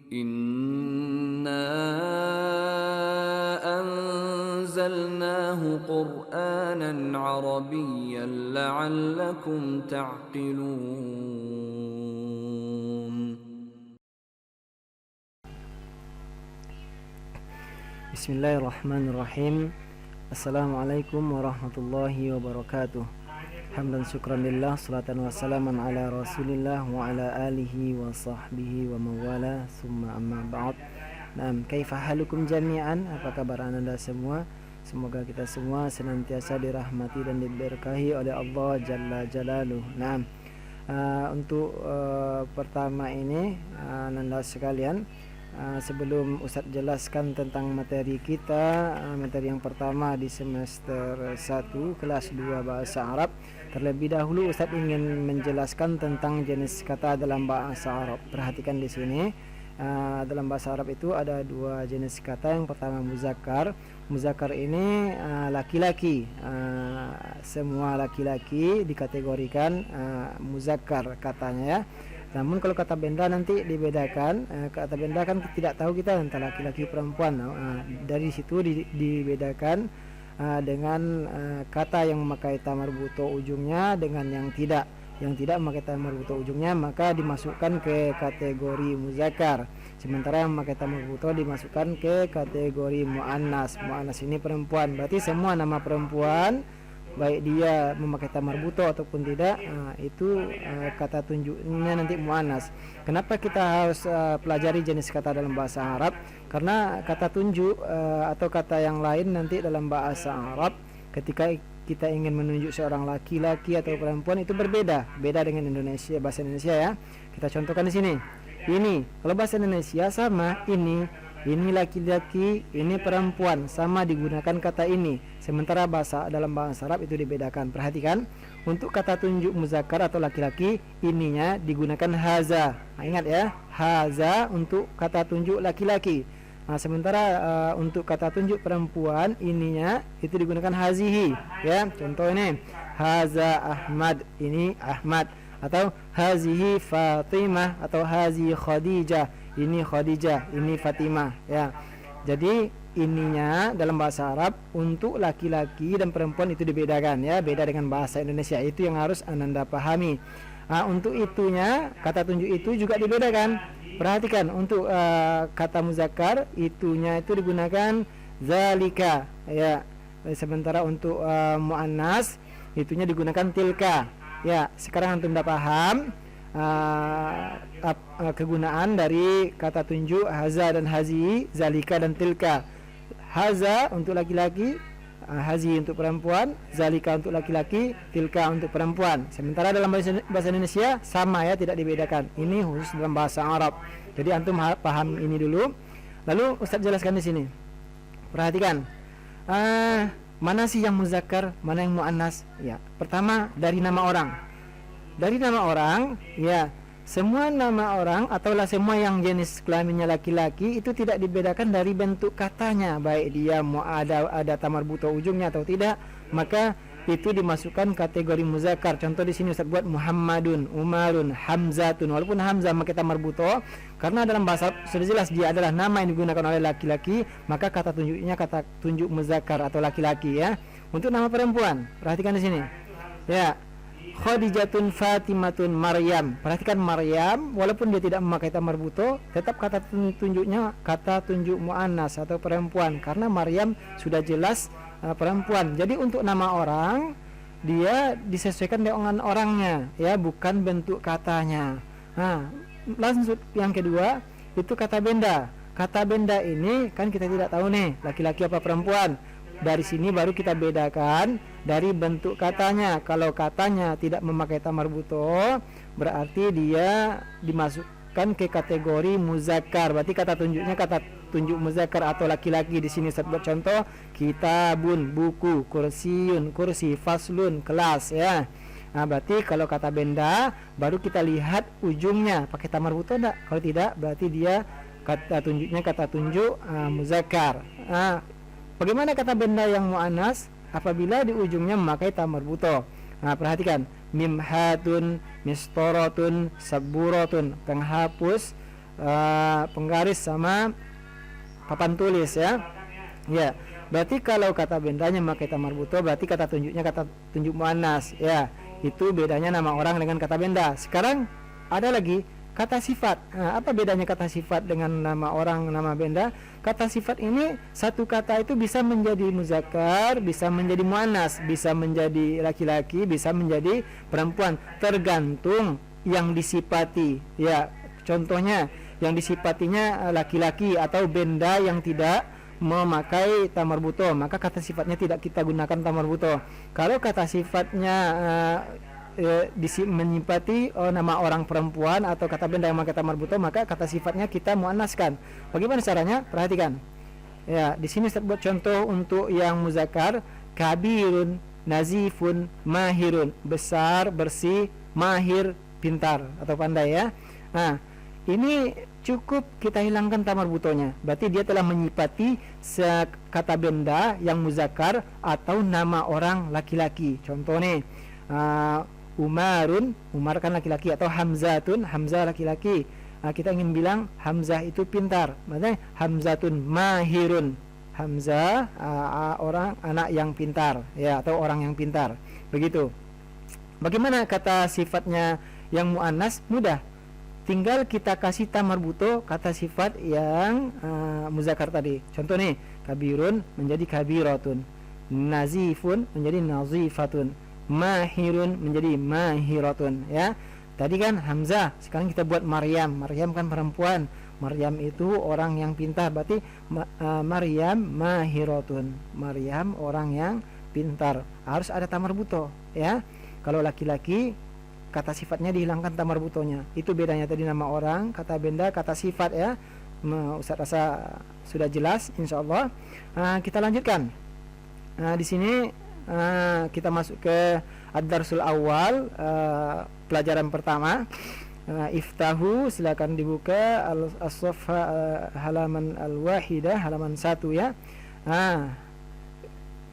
Inna anzalnahu Qur'anan Arabiyyan la'allakum ta'qilun. Bismillahirrahmanirrahim. Assalamualaikum warahmatullahi wabarakatuh. Hamdan syukran lillah, salatan wassalaman ala rasulillah wa ala alihi wa sahbihi wa mawala, summa amma ba'd. Naam, kaifa halukum jami'an? Apa kabar anda semua? Semoga kita semua senantiasa dirahmati dan diberkahi oleh Allah Jalla Jalaluh. Naam, untuk pertama ini anda sekalian, sebelum Ustaz jelaskan tentang materi kita, materi yang pertama di semester 1 kelas 2 bahasa Arab, terlebih dahulu Ustaz ingin menjelaskan tentang jenis kata dalam bahasa Arab. Perhatikan di sini, dalam bahasa Arab itu ada dua jenis kata. Yang pertama muzakkar. Muzakkar ini laki-laki, semua laki-laki dikategorikan muzakkar katanya ya. Namun kalau kata benda nanti dibedakan. Kata benda kan tidak tahu kita antara laki-laki perempuan. Dari situ dibedakan dengan kata yang memakai ta marbuto ujungnya dengan yang tidak memakai ta marbuto ujungnya, maka dimasukkan ke kategori muzakkar. Sementara yang memakai ta marbuto dimasukkan ke kategori muannas. Muannas ini perempuan, berarti semua nama perempuan baik dia memakai ta marbuto ataupun tidak, itu kata tunjuknya nanti muannas. Kenapa kita harus pelajari jenis kata dalam bahasa Arab? Karena kata tunjuk atau kata yang lain nanti dalam bahasa Arab, ketika kita ingin menunjuk seorang laki-laki atau perempuan itu berbeda dengan Indonesia, bahasa Indonesia ya. Kita contohkan di sini. Ini kalau bahasa Indonesia sama, ini laki-laki, ini perempuan, sama digunakan kata ini. Sementara dalam bahasa Arab itu dibedakan. Perhatikan, untuk kata tunjuk muzakkar atau laki-laki, ininya digunakan haza. Ingat ya, haza untuk kata tunjuk laki-laki. Sementara untuk kata tunjuk perempuan, ininya itu digunakan hazihi ya. Contoh ini, haza Ahmad, ini Ahmad. Atau hazihi Fatimah, atau hazihi Khadijah, ini Khadijah, ini Fatimah ya. Jadi ininya dalam bahasa Arab untuk laki-laki dan perempuan itu dibedakan ya, beda dengan bahasa Indonesia. Itu yang harus Anda pahami. Untuk itunya, kata tunjuk itu juga dibedakan. Perhatikan, untuk kata muzakkar itunya itu digunakan zalika ya. Sementara untuk muannas itunya digunakan tilka ya. Sekarang antum sudah paham kegunaan dari kata tunjuk haza dan hazi, zalika dan tilka. Haza untuk laki-laki, hazi untuk perempuan, zalika untuk laki-laki, tilka untuk perempuan. Sementara dalam bahasa Indonesia sama ya, tidak dibedakan. Ini khusus dalam bahasa Arab. Jadi antum paham ini dulu. Lalu Ustaz jelaskan di sini. Perhatikan, mana sih yang muzakkar, mana yang muannas? Ya, pertama dari nama orang. Dari nama orang, ya, semua nama orang ataulah semua yang jenis kelaminnya laki-laki itu tidak dibedakan dari bentuk katanya, baik dia mau ada ta marbuto ujungnya atau tidak, maka itu dimasukkan kategori muzakkar. Contoh di sini Ustaz buat Muhammadun, Umarun, Hamzatun. Walaupun Hamzah maka ta marbuto, karena dalam bahasa sudah jelas dia adalah nama yang digunakan oleh laki-laki, maka kata tunjuknya kata tunjuk muzakkar atau laki-laki ya. Untuk nama perempuan, perhatikan di sini. Ya, Khadijatun, Fatimatun, Maryam. Perhatikan Maryam, walaupun dia tidak memakai ta marbuto, tetap kata tunjuknya kata tunjuk muannas atau perempuan, karena Maryam sudah jelas perempuan. Jadi untuk nama orang, dia disesuaikan dengan orangnya ya, bukan bentuk katanya. Langsung yang kedua itu kata benda. Kata benda ini kan kita tidak tahu nih laki-laki apa perempuan. Dari sini baru kita bedakan dari bentuk katanya. Kalau katanya tidak memakai ta marbuto, berarti dia dimasukkan ke kategori muzakkar. Berarti kata tunjuknya kata tunjuk muzakkar atau laki-laki. Di sini saya buat contoh, kitabun, buku, kursiun, kursi, faslun, kelas ya. Berarti kalau kata benda baru kita lihat ujungnya pakai ta marbuto enggak. Kalau tidak, berarti dia kata tunjuknya kata tunjuk muzakkar. Bagaimana kata benda yang muannas? Apabila di ujungnya memakai ta marbuto. Perhatikan, mimhatun, mistoratun, saburatun, penghapus, penggaris sama papan tulis ya. Ya, berarti kalau kata bendanya memakai ta marbuto, berarti kata tunjuknya kata tunjuk muannas ya. Itu bedanya nama orang dengan kata benda. Sekarang ada lagi kata sifat. Nah, apa bedanya kata sifat dengan nama orang, nama benda? Kata sifat ini satu kata itu bisa menjadi muzakkar, bisa menjadi muannas, bisa menjadi laki-laki, bisa menjadi perempuan, tergantung yang disifati. Ya, contohnya yang disifatinya laki-laki atau benda yang tidak memakai ta marbuto, maka kata sifatnya tidak kita gunakan ta marbuto. Kalau kata sifatnya menyifati nama orang perempuan atau kata benda yang memakai ta marbuto, maka kata sifatnya kita muannaskan. Bagaimana caranya? Perhatikan. Ya, di sini saya buat contoh untuk yang muzakkar: kabirun, nazifun, mahirun, besar, bersih, mahir, pintar atau pandai ya. Nah, ini cukup kita hilangkan ta marbutonya. Berarti dia telah menyifati kata benda yang muzakkar atau nama orang laki-laki. Contoh nih, Umarun, Umar kan laki-laki, atau Hamzatun, Hamzah laki-laki. Kita ingin bilang Hamzah itu pintar, makanya Hamzatun mahirun, Hamzah orang anak yang pintar ya, atau orang yang pintar. Begitu. Bagaimana kata sifatnya yang muannas? Mudah. Tinggal kita kasih ta marbuto kata sifat yang muzakkar tadi. Contoh nih, kabirun menjadi kabiratun, nazifun menjadi nazifatun, mahirun menjadi mahiratun ya. Tadi kan Hamzah, sekarang kita buat Maryam. Maryam kan perempuan. Maryam itu orang yang pintar, berarti Maryam mahiratun. Maryam orang yang pintar. Harus ada ta marbuto ya. Kalau laki-laki kata sifatnya dihilangkan ta marbutonya. Itu bedanya tadi nama orang, kata benda, kata sifat ya. Ustaz rasa sudah jelas insyaallah. Kita lanjutkan. Di sini kita masuk ke ad-darsul awal, pelajaran pertama. Iftahu, silakan dibuka as-safha halaman al-wahidah, halaman 1 ya.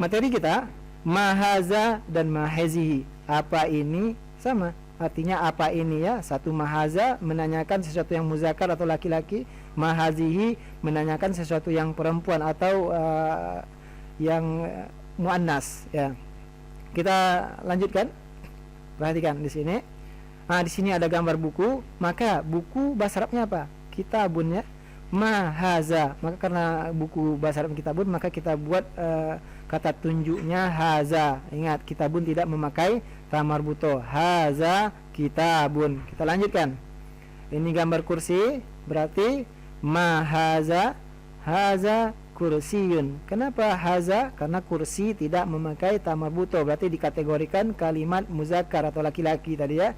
Materi kita mahaza dan mahazihi. Apa ini? Sama. Artinya apa ini ya? Satu, mahaza menanyakan sesuatu yang muzakkar atau laki-laki, mahazihi menanyakan sesuatu yang perempuan atau yang muannas ya. Kita lanjutkan. Perhatikan di sini. Di sini ada gambar buku, maka buku bahasa Arabnya apa? Kitabun ya. Mahaza. Maka karena buku bahasa Arab kitabun, maka kita buat kata tunjuknya haza. Ingat, kitabun tidak memakai ta marbuto. Haza kitabun. Kita lanjutkan. Ini gambar kursi, berarti mahaza, haza kursiyun. Kenapa haza? Karena kursi tidak memakai ta marbuto, berarti dikategorikan kalimat muzakkar atau laki-laki tadi ya.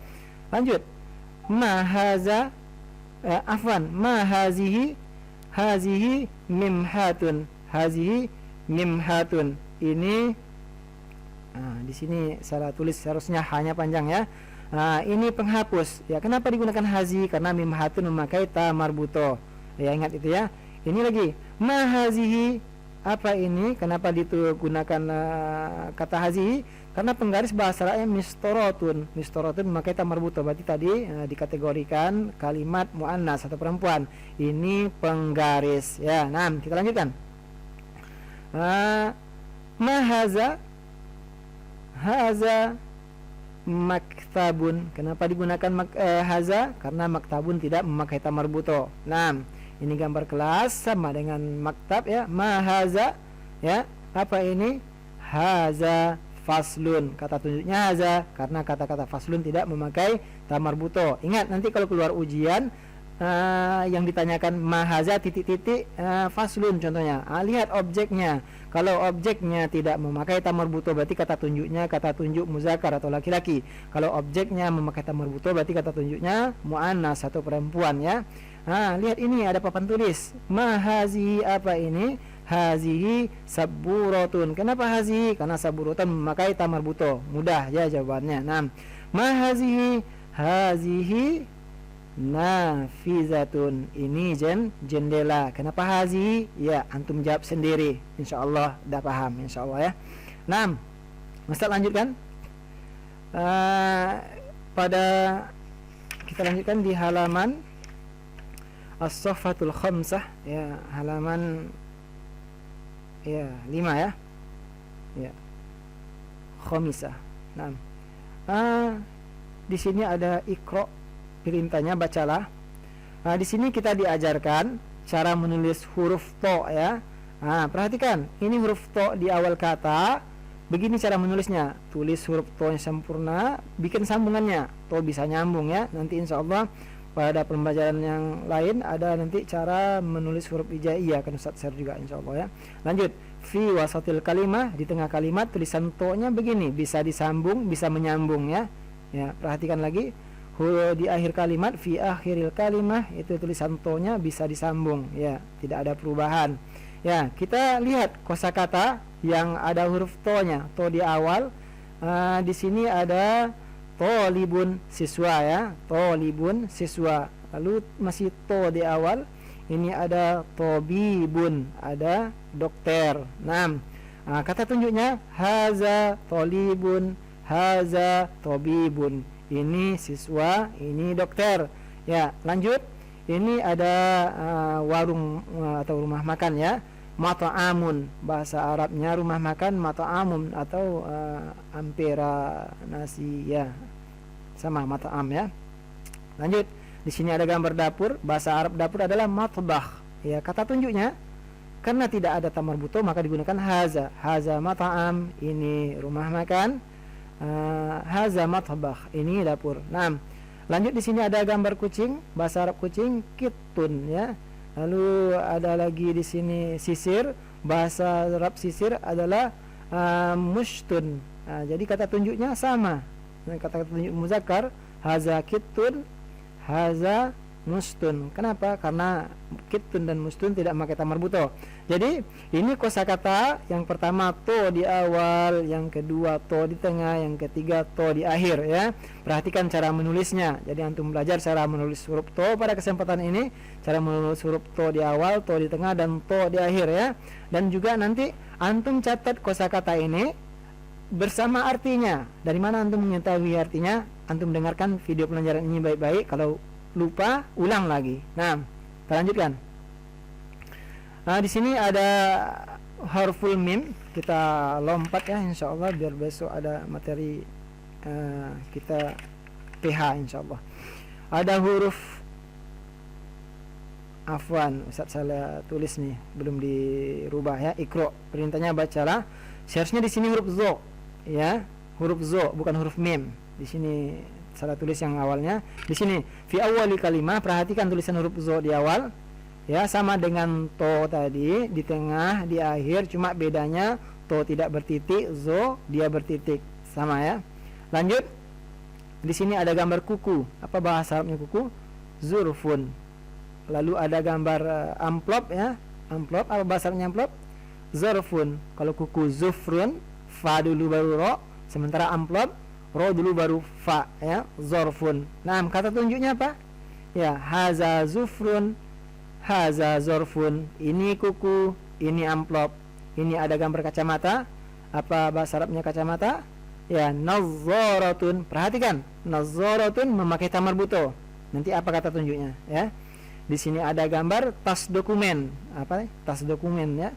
Lanjut. Mahaza mahazihi, hazihi mimhatun, hazihi mimhatun. Ini di sini salah tulis, harusnya hanya panjang ya. Ini penghapus ya. Kenapa digunakan hazi? Karena mimhatun memakai ta marbuto ya, ingat itu ya. Ini lagi mahazihi, apa ini? Kenapa digunakan kata hazihi? Karena penggaris bahasa Arabnya mistorotun. Mistorotun memakai ta marbuto, berarti tadi dikategorikan kalimat muannas atau perempuan. Ini penggaris ya. Nah, kita lanjutkan. Mahaza, haza maktabun. Kenapa digunakan haza? Karena maktabun tidak memakai ta marbuto. Nah, ini gambar kelas sama dengan maktab ya. Mahaza ya. Apa ini? Haza faslun. Kata tunjuknya haza karena kata-kata faslun tidak memakai ta marbuto. Ingat, nanti kalau keluar ujian yang ditanyakan mahaza titik-titik faslun contohnya. Lihat objeknya. Kalau objeknya tidak memakai ta marbuto, berarti kata tunjuknya kata tunjuk muzakkar atau laki-laki. Kalau objeknya memakai ta marbuto, berarti kata tunjuknya muannas atau perempuan ya. Lihat ini ada papan tulis. Mahazi, apa ini? Hazihi saburatun. Kenapa hazihi? Karena saburatun memakai ta marbuto. Mudah ya jawabannya. Nah, mahazihi, hazihi nafizatun. Ini jendela. Kenapa hazihi? Ya, antum jawab sendiri. Insyaallah dah paham insyaallah ya. Nah, Ustaz lanjutkan. Kita lanjutkan di halaman As-Saffatul Khamsah, ya, halaman ya 5 ya. Ya. Khamisah. Nah. Di sini ada Iqra, perintahnya bacalah. Di sini kita diajarkan cara menulis huruf to ya. Perhatikan, ini huruf to di awal kata. Begini cara menulisnya. Tulis huruf to yang sempurna, bikin sambungannya. To bisa nyambung ya. Nanti insya Allah pada pembelajaran yang lain ada nanti cara menulis huruf hijaiyah, akan Ustaz share juga insya Allah ya. Lanjut, fi wasatil kalimah, di tengah kalimat tulisan to-nya begini, bisa disambung, bisa menyambung ya. Ya, perhatikan lagi, di akhir kalimat, fi akhiril kalimah, itu tulisan to-nya bisa disambung ya, tidak ada perubahan. Ya, kita lihat kosakata yang ada huruf to-nya, to di awal. Di sini ada tolibun, siswa ya, tolibun, siswa. Lalu masih to di awal. Ini ada tobibun, ada dokter. Kata tunjuknya haza tolibun, haza tobibun. Ini siswa, ini dokter. Ya, lanjut. Ini ada warung atau rumah makan ya. Mata'amun, bahasa Arabnya rumah makan mata'amun atau ampera nasi ya. Sama mata'am ya. Lanjut. Di sini ada gambar dapur, bahasa Arab dapur adalah matbakh. Ya, kata tunjuknya karena tidak ada tamar buto maka digunakan haza. Haza mat'am, ini rumah makan. Haza matbakh, ini dapur. Lanjut di sini ada gambar kucing, bahasa Arab kucing kitun ya. Lalu ada lagi di sini sisir, bahasa Arab sisir adalah mushtun. Jadi kata tunjuknya sama. Kata tunjuk muzakkar haza kitun, haza mustun. Kenapa? Karena kitun dan mustun tidak memakai tamar buto. Jadi ini kosakata yang pertama to di awal, yang kedua to di tengah, yang ketiga to di akhir ya. Perhatikan cara menulisnya. Jadi antum belajar cara menulis huruf to pada kesempatan ini, cara menulis huruf to di awal, to di tengah, dan to di akhir ya. Dan juga nanti antum catat kosakata ini bersama artinya. Dari mana antum mengetahui artinya? Antum dengarkan video pelajaran ini baik-baik. Kalau lupa, ulang lagi. Kita lanjutkan. Di sini ada harful mim. Kita lompat ya, insya Allah biar besok ada materi kita PH insya Allah. Ada huruf afwan, Ustaz salah tulis nih, belum dirubah ya. Iqra, perintahnya bacalah. Seharusnya di sini huruf zo ya, huruf zo bukan huruf mim. Di sini salah tulis yang awalnya. Di sini fi awwali kalimah, perhatikan tulisan huruf zo di awal. Ya, sama dengan to tadi, di tengah, di akhir, cuma bedanya to tidak bertitik, zo dia bertitik. Sama ya. Lanjut. Di sini ada gambar kuku. Apa bahasa Arabnya kuku? Zurfun. Lalu ada gambar amplop ya. Amplop, apa bahasa Arabnya amplop? Zurfun. Kalau kuku zufrun, fa dulu baru ro, sementara amplop ro dulu baru fa ya, zorfun. Kata tunjuknya apa? Ya, haza zufrun, haza zorfun. Ini kuku, ini amplop. Ini ada gambar kacamata. Apa bahasa Arabnya kacamata? Ya, nazzaratun. Perhatikan, nazzaratun memakai tamar buto. Nanti apa kata tunjuknya ya? Di sini ada gambar tas dokumen. Apa? Tas dokumen ya.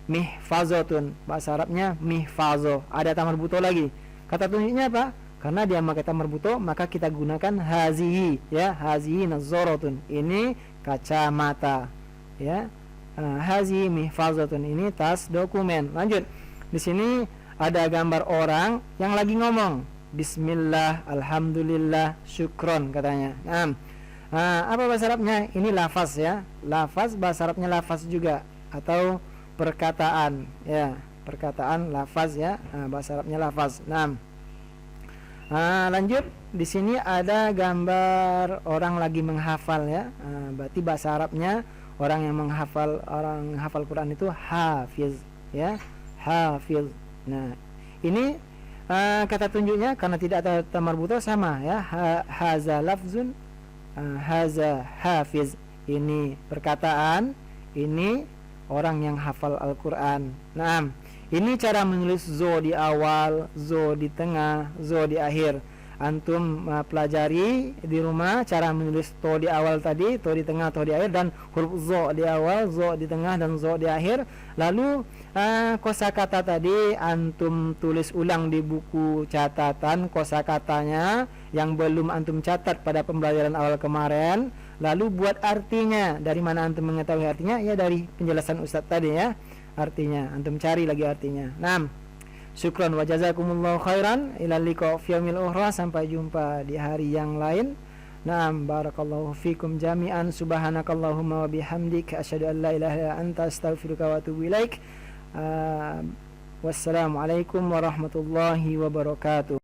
Mihfazatun, bahasa Arabnya mihfazo. Ada tamar buto lagi. Kata tunjuknya apa? Karena dia memakai tamar buto, maka kita gunakan hazihi ya, hazihi nazzaratun. Ini kacamata ya. Hazihi mihfazatun, ini tas dokumen. Lanjut. Di sini ada gambar orang yang lagi ngomong. Bismillah, alhamdulillah, syukron katanya. Apa bahasa Arabnya? Ini lafaz ya. Lafaz, bahasa Arabnya lafaz juga atau perkataan ya, perkataan lafaz ya. Bahasa Arabnya lafaz. Lanjut. Di sini ada gambar orang lagi menghafal ya. Berarti bahasa Arabnya orang yang menghafal, orang hafal Quran itu hafiz ya, hafiz. Ini kata tunjuknya karena tidak ada tamar buto sama ya. Haza lafzun, haza hafiz. Ini perkataan, ini orang yang hafal Al-Quran. Ini cara menulis zo di awal, zo di tengah, zo di akhir. antum pelajari di rumah cara menulis to di awal tadi, to di tengah, to di akhir, dan huruf zo di awal, zo di tengah, dan zo di akhir. Lalu kosakata tadi antum tulis ulang di buku catatan kosakatanya yang belum antum catat pada pembelajaran awal kemarin. Lalu buat artinya. Dari mana antum mengetahui artinya? Ya dari penjelasan Ustadz tadi ya. Artinya antum cari lagi artinya. Syukran wa jazakumullahu khairan. Ilal liqa fi yaumil ukhra. Sampai jumpa di hari yang lain. Barakallahu fikum jami'an. Subhanakallahumma wa bihamdik asyhadu an la ilaha illa anta astaghfiruka wa atubu ilaik. Wassalamualaikum warahmatullahi wabarakatuh.